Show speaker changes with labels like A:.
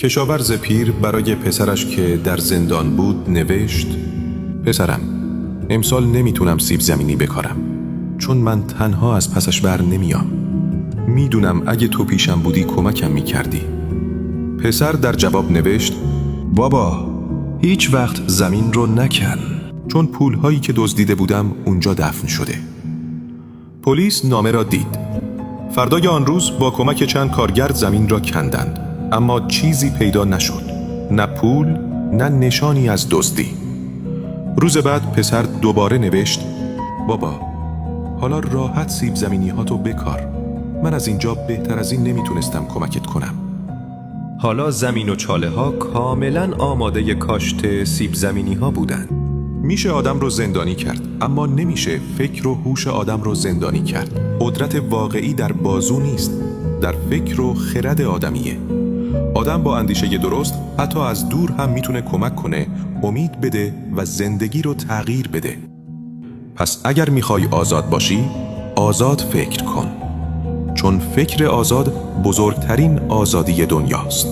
A: کشاورز پیر برای پسرش که در زندان بود نوشت: پسرم، امسال نمیتونم سیب زمینی بکارم، چون من تنها از پسش بر نمیام. میدونم اگه تو پیشم بودی کمکم میکردی. پسر در جواب نوشت: بابا، هیچ وقت زمین رو نکن، چون پولهایی که دزدیده بودم اونجا دفن شده. پلیس نامه را دید. فردای آن روز با کمک چند کارگر زمین را کندند، اما چیزی پیدا نشد، نه پول نه نشانی از دزدی. روز بعد پسر دوباره نوشت: بابا، حالا راحت سیب زمینی ها تو بکار، من از اینجا بهتر از این نمیتونستم کمکت کنم. حالا زمین و چاله ها کاملا آماده کاشت سیب زمینی ها بودن. میشه آدم رو زندانی کرد، اما نمیشه فکر و هوش آدم رو زندانی کرد. قدرت واقعی در بازو نیست، در فکر و خرد آدمیه. آدم با اندیشه درست حتی از دور هم میتونه کمک کنه، امید بده و زندگی رو تغییر بده. پس اگر میخوای آزاد باشی، آزاد فکر کن، چون فکر آزاد بزرگترین آزادی دنیاست.